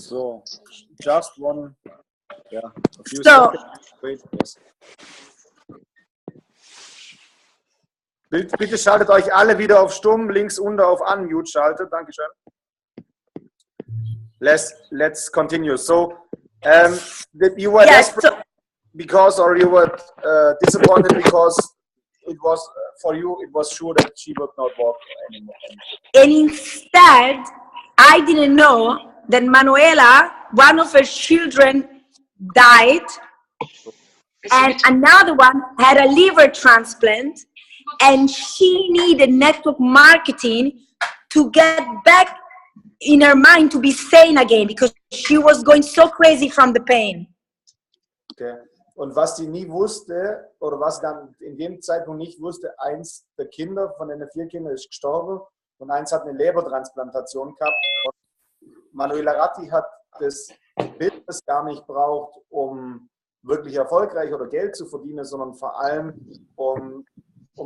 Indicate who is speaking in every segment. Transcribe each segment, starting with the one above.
Speaker 1: So, just one, yeah, a few
Speaker 2: So,
Speaker 1: seconds. Wait, yes. Bitte schaltet euch alle wieder auf Stumm, links unten auf Unmute schaltet. Dankeschön. Let's continue. So, you were desperate because, or you were disappointed because it was, for you, it was sure that she would not walk anymore.
Speaker 2: and instead, I didn't know that Manuela, one of her children, died, and another one had a liver transplant, and she needed network marketing to get back in her mind to be sane again, because she was going so crazy from the pain.
Speaker 1: Okay. Und was sie nie wusste, oder was dann in dem Zeitpunkt nicht wusste, eins der Kinder, von den 4 Kindern, ist gestorben und eins hat eine Lebertransplantation gehabt. Und Manuela Ratti hat das Business gar nicht braucht, um wirklich erfolgreich oder Geld zu verdienen, sondern vor allem, um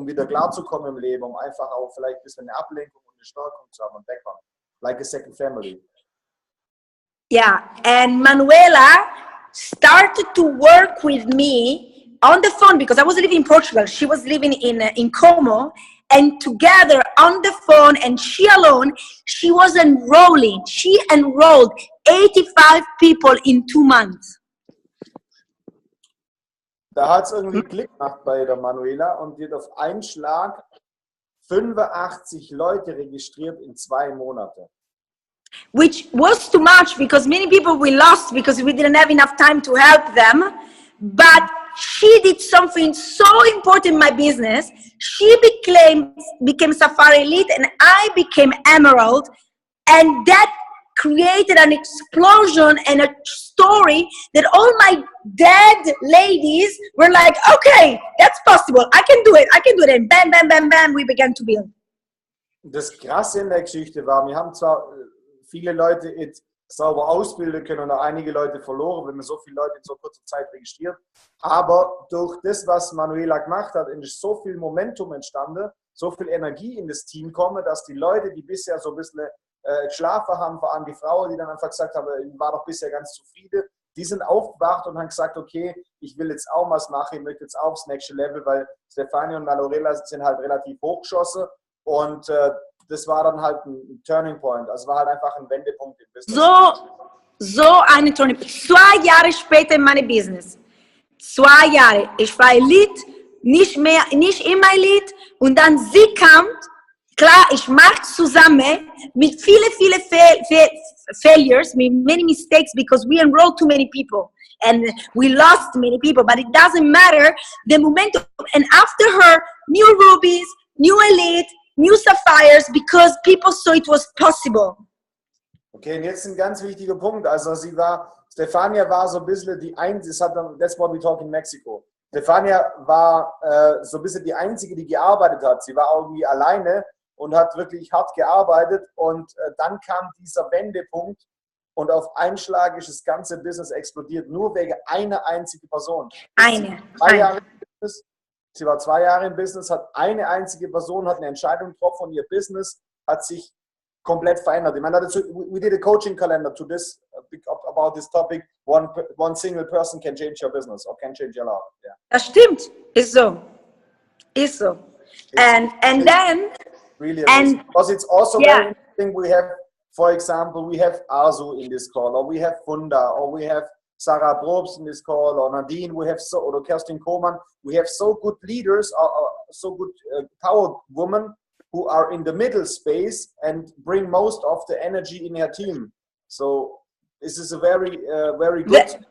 Speaker 1: wieder klarzukommen im Leben, um einfach auch vielleicht ein bisschen eine Ablenkung und eine Stärkung zu haben und Background. Like a second family.
Speaker 2: Yeah, and Manuela started to work with me on the phone because I was living in Portugal. She was living in Como, and together on the phone, and she alone, she was enrolling. She enrolled 85 people in 2 months.
Speaker 1: Da hat es irgendwie Klick gemacht bei der Manuela und die hat auf einen Schlag 85 Leute registriert in 2 Monaten.
Speaker 2: Which was too much because many people we lost because we didn't have enough time to help them. But she did something so important in my business. She became Safari Elite and I became Emerald. And that created an explosion and a story that all my dead ladies were like, okay, that's possible. I can do it. I can do it. And bam, bam, bam, bam, we began to build.
Speaker 1: Das Krasse in der Geschichte war, wir haben zwar viele Leute jetzt sauber ausbilden können und auch einige Leute verloren, wenn man so viele Leute in so kurzer Zeit registriert. Aber durch das, was Manuela gemacht hat, ist so viel Momentum entstanden, so viel Energie in das Team gekommen, dass die Leute, die bisher so ein bisschen geschlafen haben, vor allem die Frauen, die dann einfach gesagt haben, ich war doch bisher ganz zufrieden, die sind aufgewacht und haben gesagt, okay, ich will jetzt auch was machen, ich möchte jetzt auch aufs nächste Level, weil Stefania und Manuela sind halt relativ hochgeschossen und das war dann halt ein Turning Point. Also war halt einfach ein Wendepunkt im Business.
Speaker 2: So ein Turning Point. 2 Jahre später in meinem Business. 2 Jahre. Ich war Elite, nicht immer Elite. Und dann sie kam, klar, ich mache zusammen mit vielen Failures, mit many mistakes, because we enrolled too many people. And we lost many people, but it doesn't matter. The momentum. And after her, new rubies, new elite, new sapphires, because people saw it was possible.
Speaker 1: Okay, und jetzt ein ganz wichtiger Punkt. Also Stefania war so ein bisschen die Einzige, that's what we talk in Mexico. Stefania war so ein bisschen die Einzige, die gearbeitet hat. Sie war irgendwie alleine und hat wirklich hart gearbeitet und dann kam dieser Wendepunkt und auf einen Schlag ist das ganze Business explodiert, nur wegen einer einzigen Person. Sie war 2 Jahre im Business, hat eine einzige Person, hat eine Entscheidung getroffen und ihr Business hat sich komplett verändert. Ich meine, we did a coaching calendar to this, about this topic. One single person can change your business or can change your life. Yeah.
Speaker 2: Das stimmt. Ist so. Ist so. And then...
Speaker 1: Really amazing. Because it's also very interesting. We have, for example, we have Arzu in this call, or we have Funda, or we have Sarah Probst in this call, or Nadine, we have or Kerstin Kohlmann. We have so good leaders, so good power women who are in the middle space and bring most of the energy in their team. So this is a very good.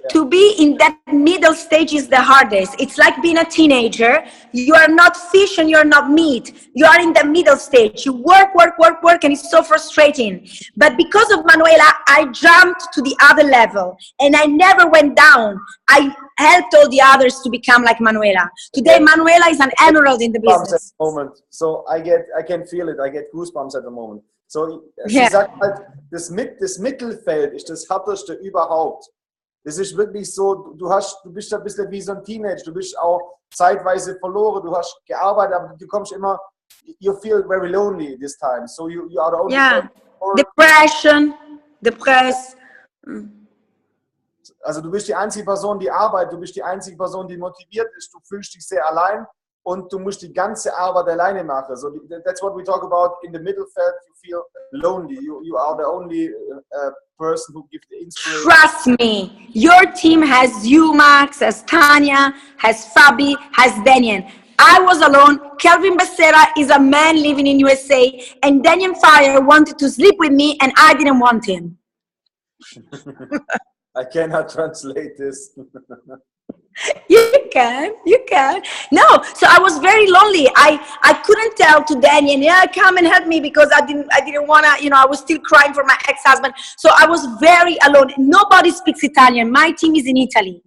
Speaker 2: To be in that middle stage is the hardest. It's like being a teenager. You are not fish and you're not meat. You are in the middle stage. You work, and it's so frustrating. But because of Manuela, I jumped to the other level and I never went down. I helped all the others to become like Manuela. Today, Manuela is an emerald in the business.
Speaker 1: At the moment. So I can feel it. I get goosebumps at the moment. So, sie sagt halt, das Mittelfeld ist das härteste überhaupt. Das ist wirklich so, du bist ein bisschen wie so ein Teenager, du bist auch zeitweise verloren, du hast gearbeitet, aber du kommst immer, you feel very lonely this time. So you are the only
Speaker 2: Depression. depressed.
Speaker 1: Also du bist die einzige Person, die arbeitet, du bist die einzige Person, die motiviert ist, du fühlst dich sehr allein und du musst die ganze Arbeit alleine machen. So that's what we talk about in the Mittelfeld. You feel lonely. You are the only person who gives the inspiration.
Speaker 2: Trust me, your team has you, Max, has Tanya, has Fabi, has Daniel. I was alone. Kelvin Becerra is a man living in USA, and Daniel Feier wanted to sleep with me, and I didn't want him.
Speaker 1: I cannot translate this.
Speaker 2: You can. No, so I was very lonely. I couldn't tell to Daniel, yeah, come and help me, because I didn't wanna, I was still crying for my ex-husband. So I was very alone. Nobody speaks Italian. My team is in Italy.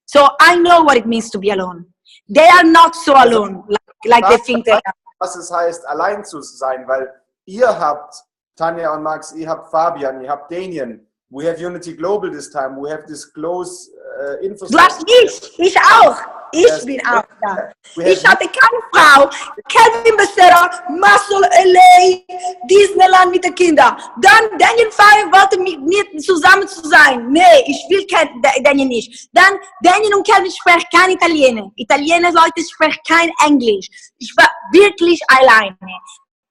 Speaker 2: So I know what it means to be alone. They are not so alone, like they think they are.
Speaker 1: Was es heißt, allein zu sein, weil ihr habt, Tanja und Max, ihr habt Fabian, ihr habt Daniel. We have Unity Global this time. We have this close infrastructure.
Speaker 2: Ich auch. Ich bin auch da. Ich hatte keine Frau. Kelvin Becerra, Muscle, LA, Disneyland mit den Kindern. Dann Daniel Feier wollte mit mir zusammen zu sein. Nee, ich will Daniel nicht. Dann Daniel und Kelvin sprechen kein Italiener. Italiener Leute sprechen kein Englisch. Ich war wirklich alleine.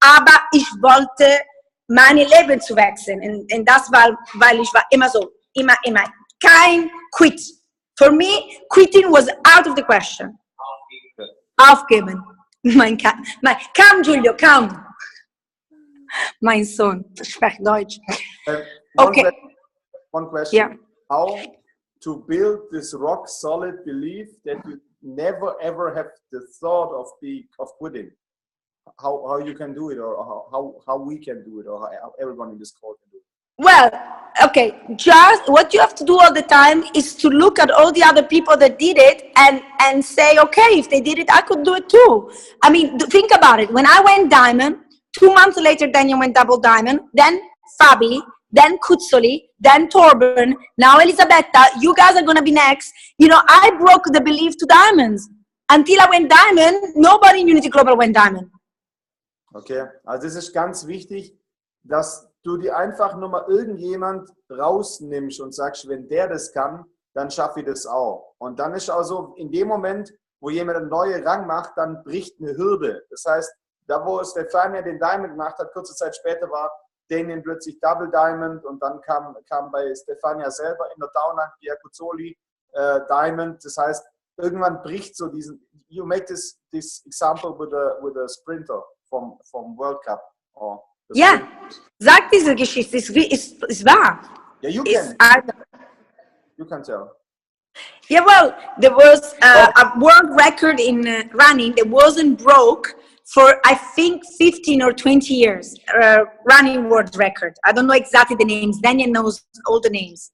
Speaker 2: Aber ich wollte mein Leben zu wechseln. Und das war, weil ich war immer so. Immer. Kein Quit. For me, quitting was out of the question. Aufgeben. Komm, Giulio, komm. Mein Sohn spricht Deutsch. Okay.
Speaker 1: One question.
Speaker 2: Yeah.
Speaker 1: How to build this rock solid belief that you never ever have the thought of quitting? How you can do it, or how we can do it, or how everyone in this call can do it?
Speaker 2: Well, okay, just what you have to do all the time is to look at all the other people that did it and say, okay, if they did it, I could do it too. I mean, think about it. When I went diamond, 2 months later, Daniel went double diamond, then Fabi, then Kutsoli, then Torben, now Elisabetta, you guys are going to be next. I broke the belief to diamonds. Until I went diamond, nobody in Unity Global went diamond.
Speaker 1: Okay, also es ist ganz wichtig, dass du dir einfach nur mal irgendjemand rausnimmst und sagst, wenn der das kann, dann schaffe ich das auch. Und dann ist auch so, in dem Moment, wo jemand einen neuen Rang macht, dann bricht eine Hürde. Das heißt, da wo Stefania den Diamond gemacht hat, kurze Zeit später war Daniel plötzlich Double Diamond und dann kam bei Stefania selber in der Downline Pierre Cuzzoli Diamond. Das heißt, irgendwann bricht so diesen, you make this example with a sprinter vom World Cup.
Speaker 2: Ja, sag diese Geschichte, ist wahr.
Speaker 1: Yeah, you can tell.
Speaker 2: Yeah, well, there was a world record in running that wasn't broke for, I think, 15 or 20 years. Running world record. I don't know exactly the names. Daniel knows all the names.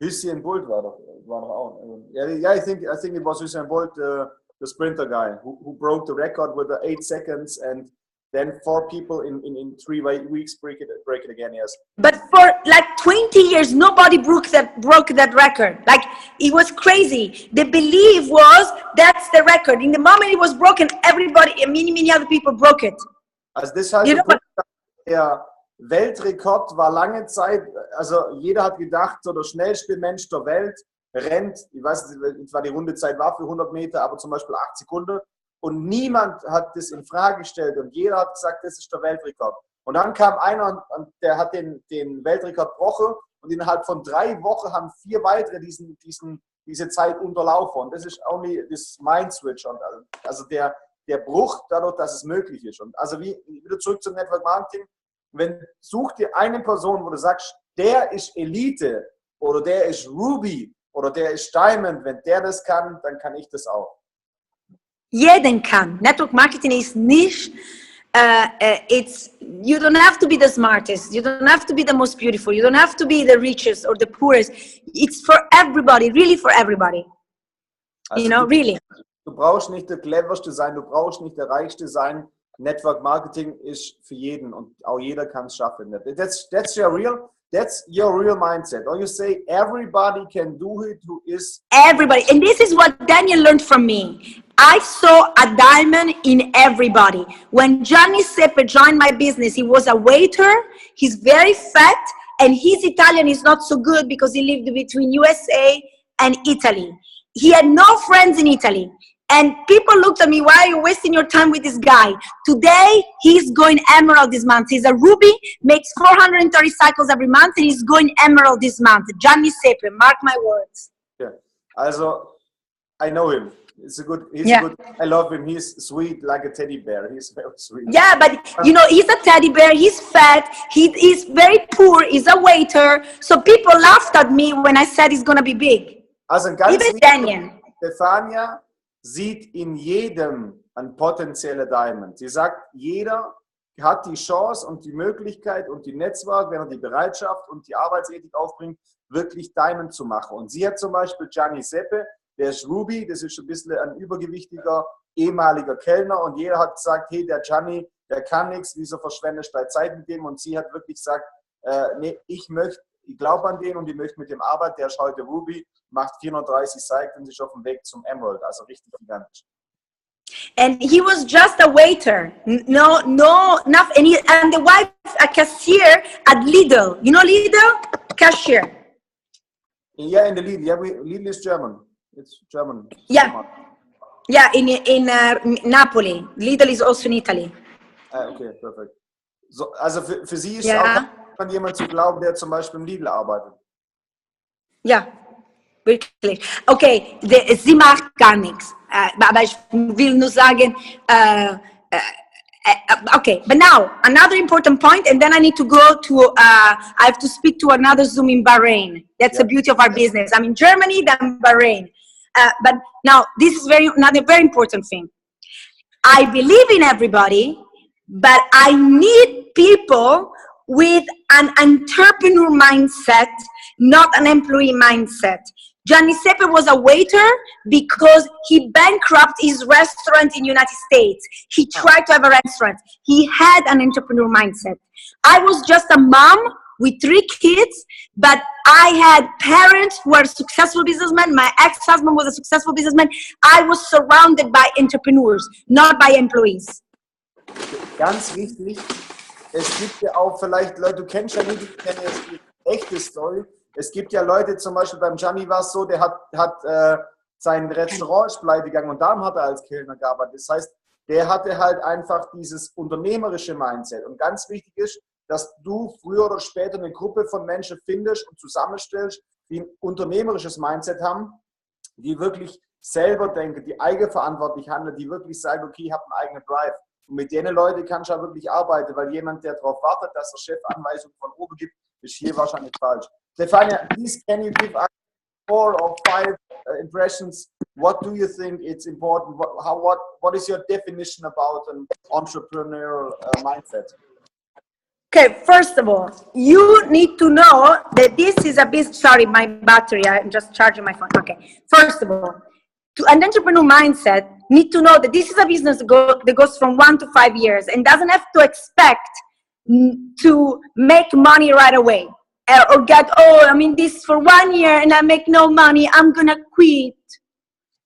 Speaker 1: Usain Bolt war doch auch. Yeah, I think it was Usain Bolt, the sprinter guy, who broke the record with the 8 seconds, and then 4 people in 3 weeks break it again. Yes.
Speaker 2: But for like 20 years, nobody broke that record. Like, it was crazy. The belief was that's the record. In the moment it was broken, everybody, many other people broke it.
Speaker 1: Also das heißt, der Weltrekord war lange Zeit, also jeder hat gedacht, so der schnellste Mensch der Welt rennt, ich weiß nicht, was die Rundezeit war für 100 Meter, aber zum Beispiel 8 Sekunden. Und niemand hat das in Frage gestellt und jeder hat gesagt, das ist der Weltrekord. Und dann kam einer und der hat den Weltrekord gebrochen und innerhalb von 3 Wochen haben 4 weitere diese Zeit unterlaufen. Und das ist only this Mind Switch. Und also der Bruch dadurch, dass es möglich ist. Und also wieder zurück zum Network Marketing. Such dir eine Person, wo du sagst, der ist Elite oder der ist Ruby oder der ist Diamond. Wenn der das kann, dann kann ich das auch.
Speaker 2: Jeden kann. Network Marketing ist nicht, you don't have to be the smartest, you don't have to be the most beautiful, you don't have to be the richest or the poorest. It's for everybody, really for everybody. Also really.
Speaker 1: Du brauchst nicht der cleverste sein, du brauchst nicht der reichste sein. Network Marketing ist für jeden und auch jeder kann es schaffen. That's your real mindset. Or you say everybody can do it who is...
Speaker 2: Everybody. And this is what Daniel learned from me. I saw a diamond in everybody. When Gianni Seppe joined my business, he was a waiter. He's very fat and his Italian is not so good because he lived between USA and Italy. He had no friends in Italy. And people looked at me, why are you wasting your time with this guy? Today, he's going emerald this month. He's a ruby, makes 430 cycles every month, and he's going emerald this month. Gianni Seppe, mark my words.
Speaker 1: Yeah. Also, I know him. He's a good, I love him. He's sweet like a teddy bear. He's very sweet.
Speaker 2: Yeah, but you know, he's a teddy bear. He's fat. He's very poor. He's a waiter. So people laughed at me when I said he's going to be big.
Speaker 1: Also ganz
Speaker 2: Even Daniel.
Speaker 1: Stefania sieht in jedem ein potenzieller Diamond. Sie sagt, jeder hat die Chance und die Möglichkeit und die Netzwerk, wenn er die Bereitschaft und die Arbeitsethik aufbringt, wirklich Diamond zu machen. Und sie hat zum Beispiel Gianni Seppe, der ist Ruby, das ist ein bisschen ein übergewichtiger ehemaliger Kellner und jeder hat gesagt, hey, der Gianni, der kann nichts, wieso verschwendest du deine Zeit mit dem? Und sie hat wirklich gesagt, nee, ich glaube an den und ich möchte mit dem arbeiten, der ist heute Ruby, macht 430 Cycles und ist auf dem Weg zum Emerald, also richtig gigantisch.
Speaker 2: And he was just a waiter, no, nothing. And the wife, a cashier at Lidl. You know Lidl? Cashier.
Speaker 1: Yeah, in the Lidl. Yeah, Lidl is German. It's German.
Speaker 2: Yeah, yeah. In Napoli. Lidl is also in Italy.
Speaker 1: Okay, perfekt. So, also für sie ist auch an jemand zu glauben, der zum Beispiel im Lidl arbeitet.
Speaker 2: Ja, wirklich. Okay, sie macht gar nichts. Aber ich will nur sagen, okay, but now, another important point, and then I need to go to, I have to speak to another Zoom in Bahrain. That's the beauty of our business. I'm in Germany, then Bahrain. But now, this is another very important thing. I believe in everybody, but I need people with an entrepreneur mindset, not an employee mindset. Gianni Seppe was a waiter because he bankrupted his restaurant in the United States. He tried to have a restaurant. He had an entrepreneur mindset. I was just a mom with 3 kids, but I had parents who were successful businessmen. My ex-husband was a successful businessman. I was surrounded by entrepreneurs, not by employees.
Speaker 1: Ganz wichtig, es gibt ja auch vielleicht Leute, du kennst ja nicht, ich kenne jetzt die echte Story. Es gibt ja Leute, zum Beispiel beim Gianni war es so, der hat sein Restaurant ist pleite gegangen und darum hat er als Kellner gearbeitet. Das heißt, der hatte halt einfach dieses unternehmerische Mindset. Und ganz wichtig ist, dass du früher oder später eine Gruppe von Menschen findest und zusammenstellst, die ein unternehmerisches Mindset haben, die wirklich selber denken, die eigenverantwortlich handeln, die wirklich sagen, okay, ich habe einen eigenen Drive. Und mit denen Leuten kannst du ja wirklich arbeiten, weil jemand, der darauf wartet, dass der Chef Anweisungen von oben gibt, ist hier wahrscheinlich falsch. Stefania, please can you give us 4 or 5 impressions? What do you think it's important? What is your definition about an entrepreneurial mindset?
Speaker 2: Okay, first of all, you need to know that this is a business. Sorry, my battery, I'm just charging my phone. Okay, first of all, to an entrepreneur mindset, need to know that this is a business that goes from 1 to 5 years and doesn't have to expect to make money right away. Or get, oh, I'm in this for 1 year and I make no money, I'm gonna quit.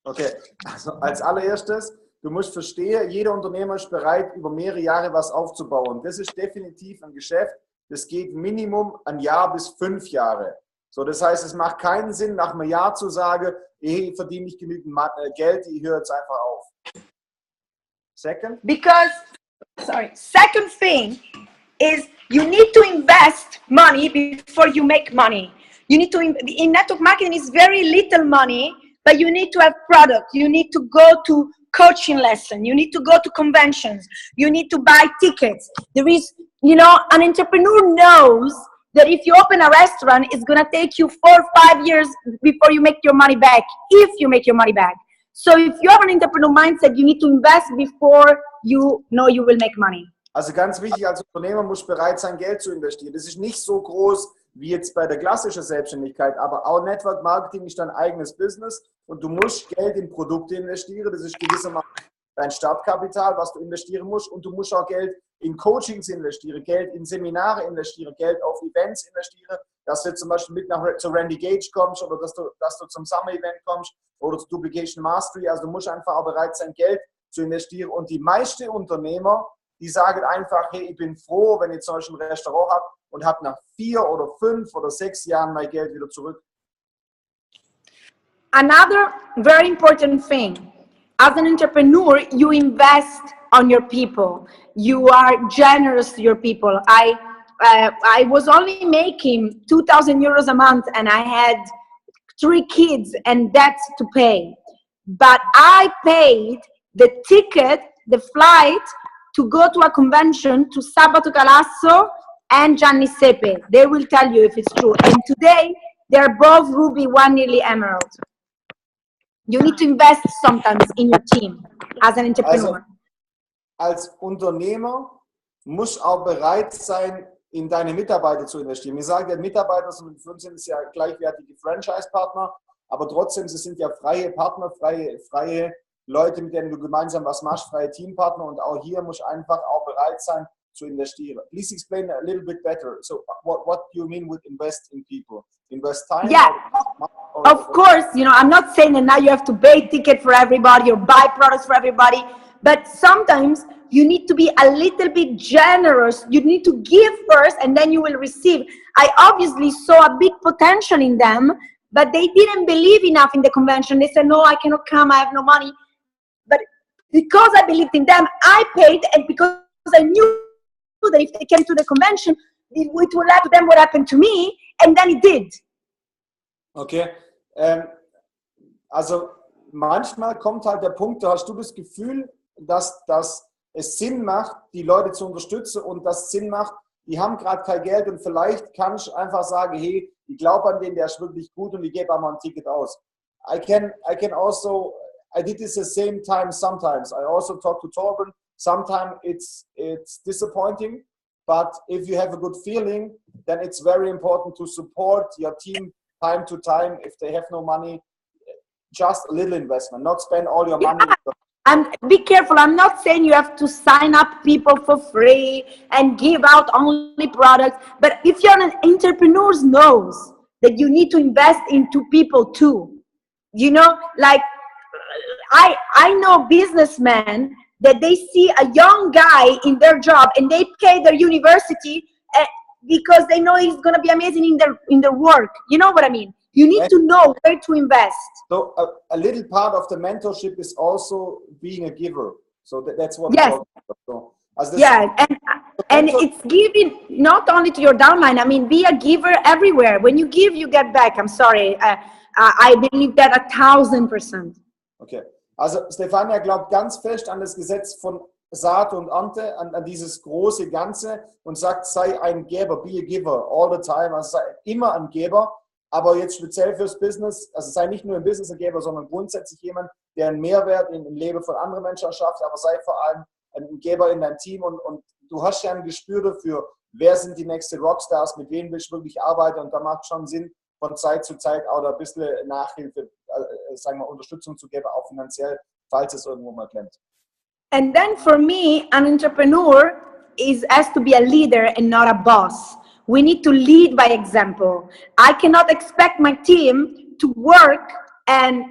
Speaker 1: Okay, also als allererstes, du musst verstehen, jeder Unternehmer ist bereit, über mehrere Jahre was aufzubauen. Das ist definitiv ein Geschäft, das geht Minimum 1 Jahr bis 5 Jahre. So, das heißt, es macht keinen Sinn, nach einem Jahr zu sagen, ich verdiene nicht genügend Geld, ich höre jetzt einfach auf. Second
Speaker 2: Second thing is you need to invest money before you make money. You need to, in network marketing, it's very little money, but you need to have product. You need to go to coaching lesson. You need to go to conventions. You need to buy tickets. There is, you know, an entrepreneur knows that if you open a restaurant, it's going to take you 4 or 5 years before you make your money back, if you make your money back. So if you have an entrepreneur mindset, you need to invest before you know you will make money.
Speaker 1: Also ganz wichtig, als Unternehmer musst du bereit sein, Geld zu investieren. Das ist nicht so groß wie jetzt bei der klassischen Selbstständigkeit, aber auch Network Marketing ist dein eigenes Business und du musst Geld in Produkte investieren. Das ist gewissermaßen dein Startkapital, was du investieren musst, und du musst auch Geld in Coachings investieren, Geld in Seminare investieren, Geld auf Events investieren, dass du zum Beispiel zu Randy Gage kommst oder dass du zum Summer Event kommst oder zu Duplication Mastery. Also du musst einfach auch bereit sein, Geld zu investieren. Und die meisten Unternehmer, die sagen einfach, hey, ich bin froh, wenn ich zum Beispiel ein Restaurant habe und habe nach 4 oder 5 oder 6 Jahren mein Geld wieder zurück.
Speaker 2: Another very important thing, as an entrepreneur, you invest on your people. You are generous to your people. I was only making 2,000 euros a month and I had 3 kids and debts to pay. But I paid the ticket, the flight to go to a convention to Sabato Galasso and Gianni Sepe. They will tell you if it's true. And today, they're both Ruby, one nearly Emerald. You need to invest sometimes in your team as an entrepreneur.
Speaker 1: Also, als Unternehmer musst du auch bereit sein, in deine Mitarbeiter zu investieren. Wir sagen ja, Mitarbeiter sind für uns sind ja gleichwertige Franchise-Partner, aber trotzdem, sie sind ja freie Partner, freie Leute, mit denen du gemeinsam was machst, freie Teampartner, und auch hier musst du einfach auch bereit sein zu investieren. Please explain a little bit better. So what do you mean with invest in people? Invest time?
Speaker 2: Yeah, of course, you know, I'm not saying that now you have to pay ticket for everybody or buy products for everybody, but sometimes you need to be a little bit generous. You need to give first and then you will receive. I obviously saw a big potential in them, but they didn't believe enough in the convention. They said, no, I cannot come, I have no money. But because I believed in them, I paid, and because I knew that if they came to the convention, it would happen to them what happened to me, and then it did.
Speaker 1: Okay. Also manchmal kommt halt der Punkt, da hast du das Gefühl, dass es Sinn macht, die Leute zu unterstützen, und das Sinn macht, die haben gerade kein Geld, und vielleicht kannst du einfach sagen, hey, ich glaube an den, der ist wirklich gut, und ich gebe einmal ein Ticket aus. I did this the same time sometimes. I also talk to Torben. Sometimes it's disappointing, but if you have a good feeling, then it's very important to support your team time to time. If they have no money, just a little investment, not spend all your money.
Speaker 2: And be careful, I'm not saying you have to sign up people for free and give out only products, but if you're an entrepreneur, knows that you need to invest into people too. You know, like I know businessmen that they see a young guy in their job and they pay their university because they know he's going to be amazing in their work. You know what I mean? You need to know where to invest.
Speaker 1: So a little part of the mentorship is also being a giver. So that's what.
Speaker 2: Yes.
Speaker 1: So,
Speaker 2: and it's giving not only to your downline. I mean, be a giver everywhere. When you give, you get back. I'm sorry. I believe that 1,000%.
Speaker 1: Okay. Also Stefania glaubt ganz fest an das Gesetz von Saat und Ernte, an dieses große Ganze, und sagt, sei ein Geber, be a giver all the time. Also sei immer ein Geber. Aber jetzt speziell fürs Business, also sei nicht nur im Business ein Geber, sondern grundsätzlich jemand, der einen Mehrwert im Leben von anderen Menschen schafft, aber sei vor allem ein Geber in dein Team, und du hast ja ein Gespür dafür, wer sind die nächsten Rockstars, mit wem willst du wirklich arbeiten, und da macht schon Sinn, von Zeit zu Zeit auch ein bisschen Nachhilfe, sagen wir, Unterstützung zu geben, auch finanziell, falls es irgendwo mal klemmt.
Speaker 2: And then for me, an entrepreneur has to be a leader and not a boss. We need to lead by example. I cannot expect my team to work and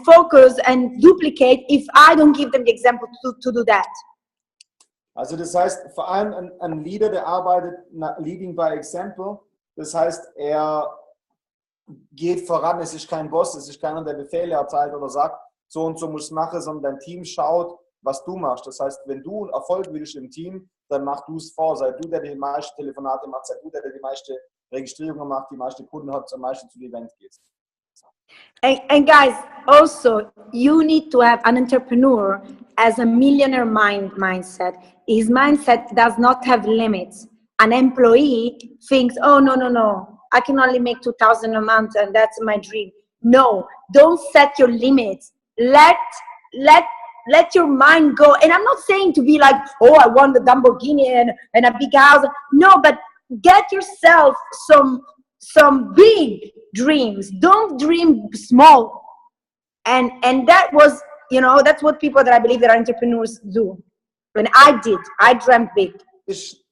Speaker 2: focus and duplicate if I don't give them the example to do that.
Speaker 1: Also das heißt, vor allem ein Leader, der arbeitet leading by example. Das heißt, er geht voran, es ist kein Boss, es ist keiner, der Befehle erteilt oder sagt, so und so musst du machen, sondern dein Team schaut, was du machst. Das heißt, wenn du Erfolg willst im Team, dann mach du es vor. Sei du, der die meisten Telefonate macht, sei du, der die meisten Registrierungen macht, die meisten Kunden hat, am meisten zu den Events gehst.
Speaker 2: And guys, also, you need to have an entrepreneur as a millionaire mindset. His mindset does not have limits. An employee thinks, oh, no, I can only make 2,000 a month and that's my dream. No, don't set your limits. Let your mind go. And I'm not saying to be like, oh, I want the Lamborghini and a big house. No, but get yourself some big dreams. Don't dream small. And that was you know, that's what people that I believe that are entrepreneurs do. And I dreamt big.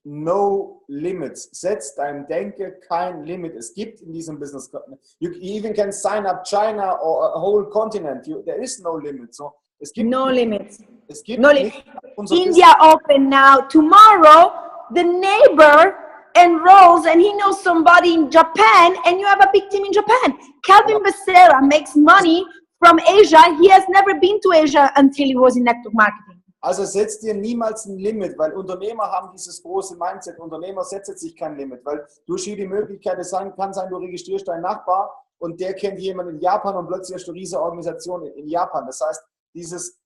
Speaker 1: No limits. Setz dein Denke kein Limit. Es gibt in diesem Business, you even can sign up China or a whole continent. There is no limit. So, es gibt
Speaker 2: no limits.
Speaker 1: Es gibt
Speaker 2: no limits. India open now. Tomorrow, the neighbor enrolls and he knows somebody in Japan, and you have a big team in Japan. Calvin Becerra makes money from Asia. He has never been to Asia until he was in network marketing.
Speaker 1: Also setz dir niemals ein Limit, weil Unternehmer haben dieses große Mindset. Unternehmer setzen sich kein Limit, weil durch die Möglichkeit, es kann sein, du registrierst deinen Nachbar und der kennt jemanden in Japan und plötzlich hast du eine riesige Organisation in Japan. Das heißt, dieses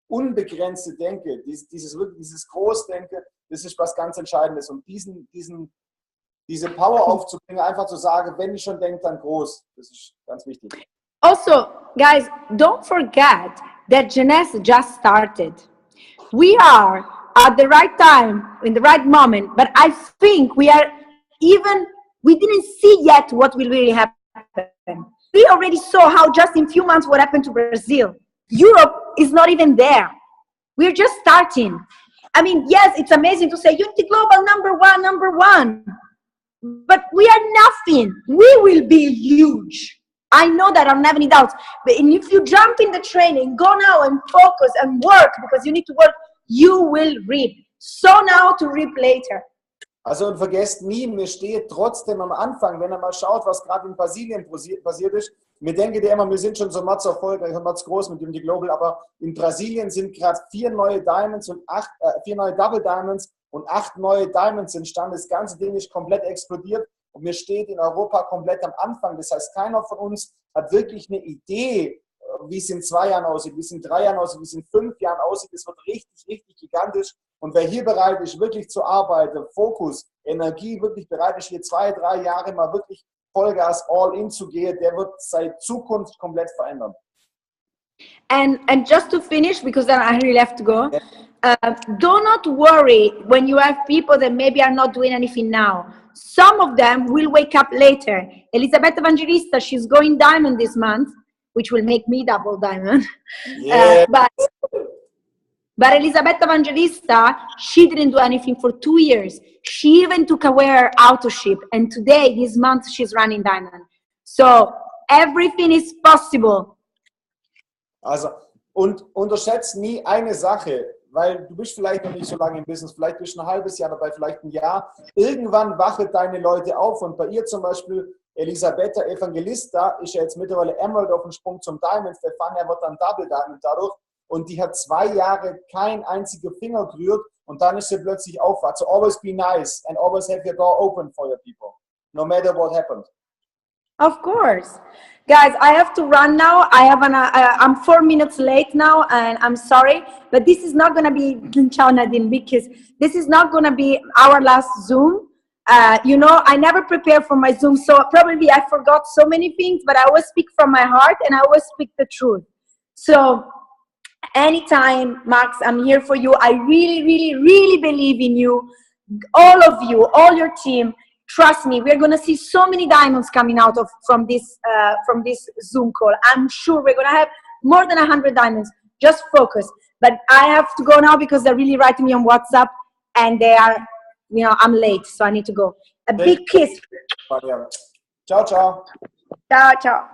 Speaker 1: unbegrenzte Denken, dieses Großdenken, das ist was ganz Entscheidendes. Und diese Power aufzubringen, einfach zu sagen, wenn ich schon denke, dann groß. Das ist ganz wichtig.
Speaker 2: Also, guys, don't forget that Jeunesse just started. We are at the right time, in the right moment, but I think we didn't see yet what will really happen. We already saw how just in few months what happened to Brazil. Europe is not even there. We're just starting. I mean, yes, it's amazing to say Unity Global number one, but we are nothing. We will be huge. I know that, I don't have any doubts. But if you jump in the training, go now and focus and work, because you need to work, you will reap. So now to reap later.
Speaker 1: Also und vergesst nie, mir steht trotzdem am Anfang, wenn ihr mal schaut, was gerade in Brasilien passiert ist, mir denke dir immer, wir sind schon so much erfolgreich und much groß mit Unity Global, aber in Brasilien sind gerade 4 neue Diamonds und 4 neue Double Diamonds und 8 neue Diamonds entstanden. Das ganze Ding ist komplett explodiert. Und mir steht in Europa komplett am Anfang. Das heißt, keiner von uns hat wirklich eine Idee, wie es in 2 Jahren aussieht, wie es in 3 Jahren aussieht, wie es in 5 Jahren aussieht. Es wird richtig, richtig gigantisch. Und wer hier bereit ist, wirklich zu arbeiten, Fokus, Energie, wirklich bereit ist, hier 2, 3 Jahre mal wirklich Vollgas all in zu gehen, der wird seine Zukunft komplett verändern.
Speaker 2: And just to finish, because then I really have to go, do not worry when you have people that maybe are not doing anything now. Some of them will wake up later. Elisabetta Evangelista, she's going diamond this month, which will make me double diamond.
Speaker 1: Yeah.
Speaker 2: But Elisabetta Evangelista, she didn't do anything for 2 years. She even took away her autoship. And today, this month, she's running diamond. So everything is possible.
Speaker 1: Also, und unterschätzt nie eine Sache, weil du bist vielleicht noch nicht so lange im Business, vielleicht bist du ein halbes Jahr dabei, vielleicht ein Jahr. Irgendwann wachen deine Leute auf und bei ihr zum Beispiel, Elisabetta Evangelista, ist ja jetzt mittlerweile Emerald auf dem Sprung zum Diamond, Stefania wird dann Double Diamond dadurch und die hat 2 Jahre kein einziger Finger gerührt und dann ist sie plötzlich aufwacht. So always be nice and always have your door open for your people, no matter what happened.
Speaker 2: Of course. Guys, I have to run now. I'm 4 minutes late now, and I'm sorry, but this is not going to be, ciao Nadine, because this is not going to be our last Zoom. You know, I never prepare for my Zoom, so probably I forgot so many things, but I always speak from my heart, and I always speak the truth. So anytime, Max, I'm here for you. I really, really, really believe in you, all of you, all your team. Trust me, we're going to see so many diamonds coming out from this Zoom call. I'm sure we're going to have more than 100 diamonds. Just focus. But I have to go now because they're really writing me on WhatsApp and they are, you know, I'm late, so I need to go. A big kiss.
Speaker 1: Ciao, ciao.
Speaker 2: Ciao, ciao.